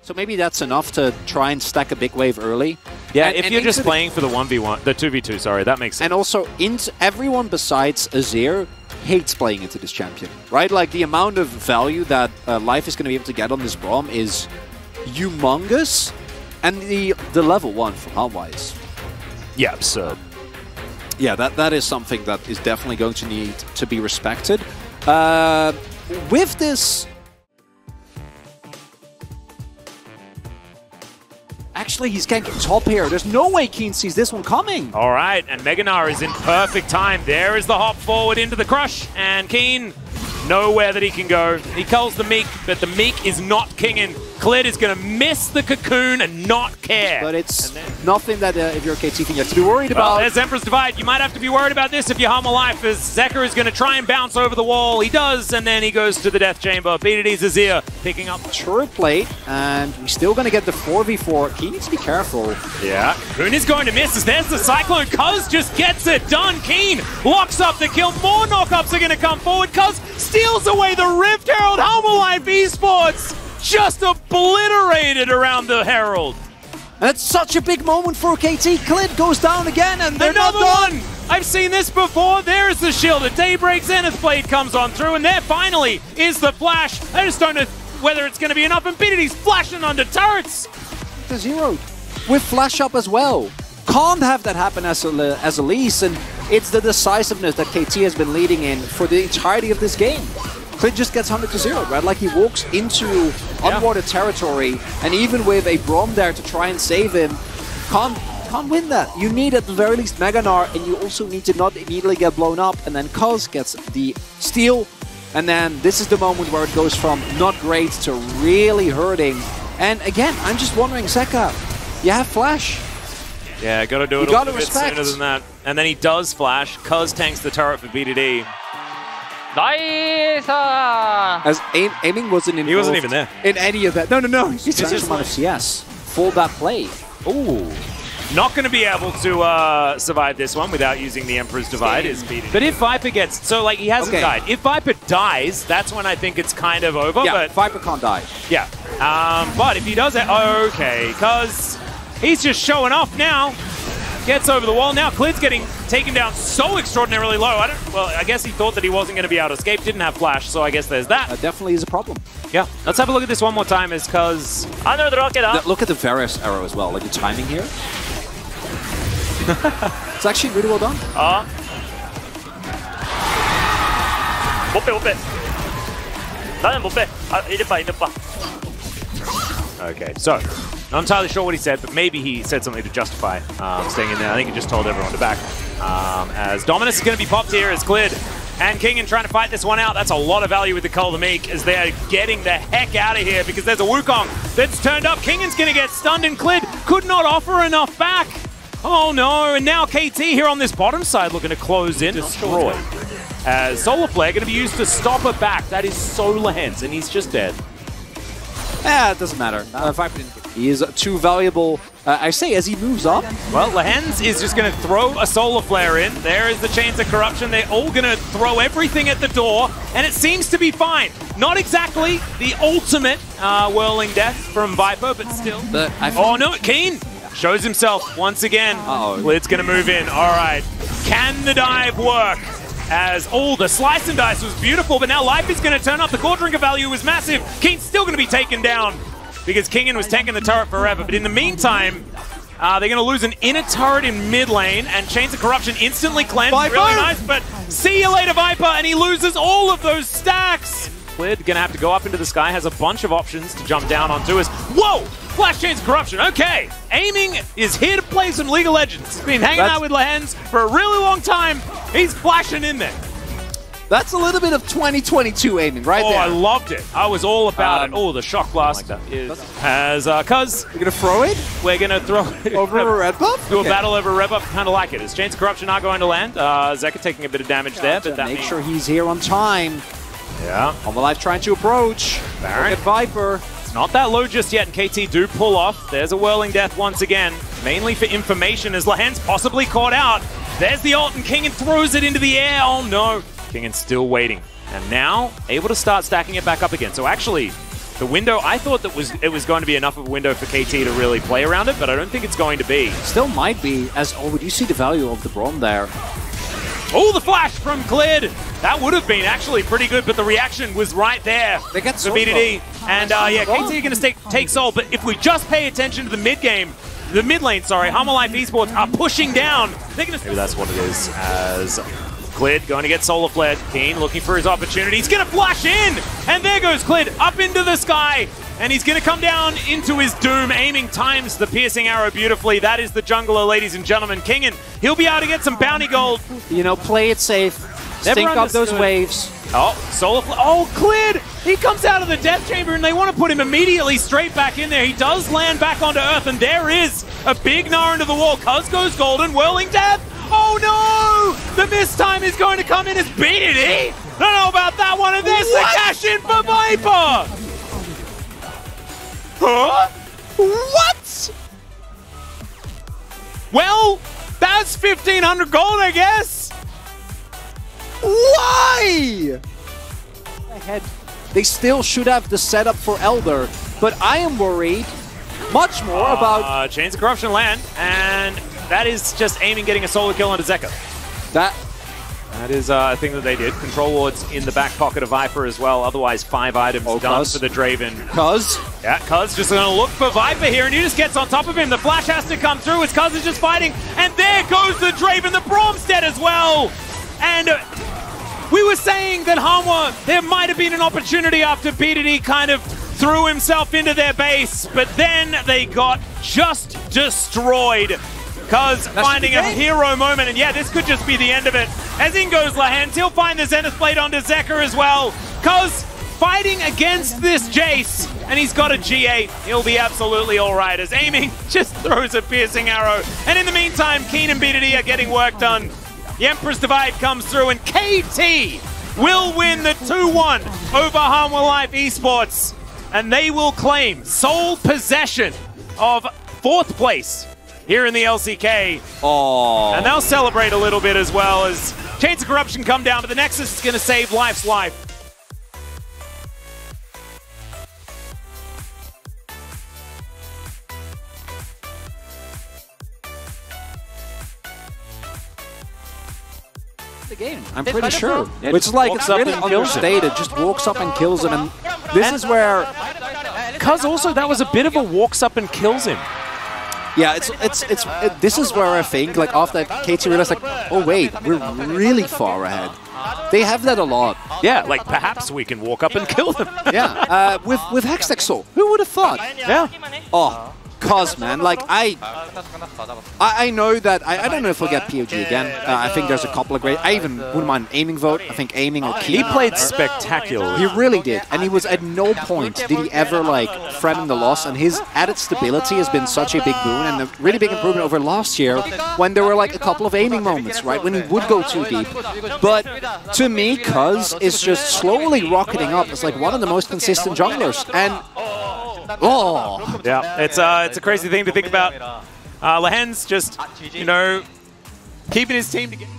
So maybe that's enough to try and stack a big wave early. Yeah, if you're just playing for the 1v1, the 2v2, sorry, that makes sense. And also, everyone besides Azir hates playing into this champion, right? Like, the amount of value that Life is going to be able to get on this Braum is humongous. And the level 1 from Helm-wise. Yeah, absurd. Yeah, that is something that is definitely going to need to be respected. With this... Actually, he's getting top here. There's no way Keen sees this one coming. All right, and Meganar is in perfect time. There is the hop forward into the crush, and Keen, nowhere that he can go. He calls the Meek, but the Meek is not kinging. Klid is going to miss the cocoon and not care. But it's nothing that if you're a KT thing you have to be worried about. There's Emperor's Divide. You might have to be worried about this if you're Hummer Life, as Zeker is going to try and bounce over the wall. He does, and then he goes to the Death Chamber. Bdd's Azir picking up turret plate, and we're still going to get the 4v4. He needs to be careful. Yeah, Cocoon is going to miss as there's the Cyclone. Cuzz just gets it done. Keen locks up the kill. More knockups are going to come forward. Cuzz steals away the Rift Herald. Hummer Life Esports just obliterated around the Herald. And it's such a big moment for KT. Klid goes down again, and they're another not done. One! I've seen this before. There's the shield. A Daybreak Zenith Blade comes on through, and there finally is the flash. I just don't know whether it's going to be enough, and Bd's flashing onto turrets. The zeroed with flash up as well. Can't have that happen as Elise, and it's the decisiveness that KT has been leading in for the entirety of this game. Klid just gets 100-0, right? Like, he walks into unwatered territory, and even with a Braum there to try and save him, can't win that. You need at the very least Meganar, and you also need to not immediately get blown up, and then Cuzz gets the steal, and then this is the moment where it goes from not great to really hurting. And again, I'm just wondering, Zeka, you have flash. Yeah, gotta do it a little bit sooner than that. And then he does flash. Cuzz tanks the turret for Bdd. Nice! As aiming wasn't involved. He wasn't even there. In any of that. No. He's just amount of CS for that play. Ooh. Not going to be able to survive this one without using the Emperor's Divide. But if Viper gets... So, like, he hasn't died. If Viper dies, that's when I think it's kind of over. Yeah, but Viper can't die. Yeah. But if he does it... Okay, Cuzz, he's just showing off now. Gets over the wall. Now Klid's getting taken down so extraordinarily low. I guess he thought that he wasn't going to be able to escape. Didn't have flash, so I guess there's that. That definitely is a problem. Yeah. Let's have a look at this one more time as Cuzz... Look at the Varus arrow as well. Like, the timing here. It's actually really well done. Okay, so not entirely sure what he said, but maybe he said something to justify staying in there. I think he just told everyone to back. As Dominus is going to be popped here as Klid and Kingen trying to fight this one out. That's a lot of value with the Call to Meek as they are getting the heck out of here because there's a Wukong that's turned up. Kingen's going to get stunned and Klid could not offer enough back. Oh no, and now KT here on this bottom side looking to close in. Destroy. As Solar Flare going to be used to stop her back. That is so Lehens, and he's just dead. Yeah, it doesn't matter. He is too valuable. I say, as he moves up. Well, Lehens is just going to throw a Solar Flare in. There is the Chains of Corruption. They're all going to throw everything at the door, and it seems to be fine. Not exactly the ultimate Whirling Death from Viper, but still. Oh no, Keen shows himself once again. Klid's going to move in. All right. Can the dive work? As the slice and dice was beautiful, but now Life is going to turn up. The core drinker value was massive. Keen's still going to be taken down because Kingen was tanking the turret forever. But in the meantime, they're going to lose an inner turret in mid lane, and Chains of Corruption instantly cleansed. Viper! Really nice, but see you later, Viper, and he loses all of those stacks. Klid going to have to go up into the sky, has a bunch of options to jump down onto us. Whoa! Flash Chains of Corruption, okay. Aiming is here to play some League of Legends. He's been hanging out with Lehens for a really long time. He's flashing in there. That's a little bit of 2022 aiming right there. I loved it. I was all about it. Oh, the Shock Blast has Cuzz. We're going to throw it? We're going to throw it. Over a red buff? Do a battle over a red buff. Kind of like it. As Chains of Corruption are going to land. Zeka taking a bit of damage there. But that make sure he's here on time. Yeah. On the Life trying to approach. Baron. Look at Viper. It's not that low just yet, and KT do pull off. There's a Whirling Death once again, mainly for information as Lehens possibly caught out. There's the ult, and Kingen throws it into the air. Oh no. Kingen's still waiting. And now, able to start stacking it back up again. So actually, The window, I thought that it was going to be enough of a window for KT to really play around it, but I don't think it's going to be. Still might be, as would you see the value of the Braum there? Oh, the flash from Cleared! That would have been actually pretty good, but the reaction was right there They get for Bdd. And yeah, KT are going to take Soul, but if we just pay attention to the mid game, the mid lane, sorry, Humble Life Esports are pushing down. They're going to. Maybe that's what it is, as Clid going to get Solar Flared. Keen looking for his opportunity. He's going to flash in! And there goes Clid up into the sky. And he's going to come down into his doom, aiming times the piercing arrow beautifully. That is the jungler, ladies and gentlemen. Kingen, he'll be able to get some bounty gold. You know, play it safe. Stink up those waves. Oh, Solar Flare. Oh, Clid! He comes out of the death chamber and they want to put him immediately straight back in there. He does land back onto Earth and there is a big gnar into the wall. Cuzz goes golden, whirling death. Oh no! The miss time is going to come in as Bdd. I don't know about that one. And there's the cash in for Viper! Huh? What? Well, that's 1,500 gold, I guess. Why? Ahead. They still should have the setup for Elder, but I am worried much more about... Chains of Corruption land, and that is just aiming, getting a solo kill onto Zeka. That is a thing that they did. Control wards in the back pocket of Viper as well. Otherwise, 5 items done for the Draven. Cuzz? Yeah, Cuzz just going to look for Viper here, and he just gets on top of him. The flash has to come through as Cuzz is just fighting. And there goes the Draven. The Braum's dead as well. And we were saying that Hanwha, there might have been an opportunity after Bdd kind of threw himself into their base, but then they got just destroyed. Cuzz finding a hero moment, and yeah, this could just be the end of it. As in goes Lahens, he'll find the Zenith Blade onto Zeka as well. Cuzz fighting against this Jace, and he's got a G8. He'll be absolutely all right, as aiming just throws a piercing arrow. And in the meantime, Keen and Bdd are getting work done. The Emperor's Divide comes through, and KT will win the 2-1 over Hanwha Life Esports, and they will claim sole possession of 4th place here in the LCK. Oh. And they'll celebrate a little bit as well as Chains of Corruption come down, but the Nexus is going to save Life's life. The game, I'm pretty sure. Which is like, it's really understated, just walks up and kills him, and this is where... Cuzz also, that was a bit of a walks up and kills him. Yeah, this is where I think, like, after that, KT realized, like, oh wait, we're really far ahead. They have that a lot. Yeah, like, perhaps we can walk up and kill them. Yeah, with Hextech Soul, who would have thought? Yeah. Oh, Cuzz, man, like, I know that, I don't know if we'll get POG again. I think there's a couple of great, I even wouldn't mind aiming vote. I think aiming or key. He played spectacularly. He really did, and he was at no point did he ever, like, threaten the loss, and his added stability has been such a big boon, and a really big improvement over last year when there were, like, a couple of aiming moments, right, when he would go too deep. But to me, Cuzz is just slowly rocketing up as, like, one of the most consistent junglers, and... Oh! Yeah, it's a crazy thing to think about. Lahens just, you know, keeping his team together.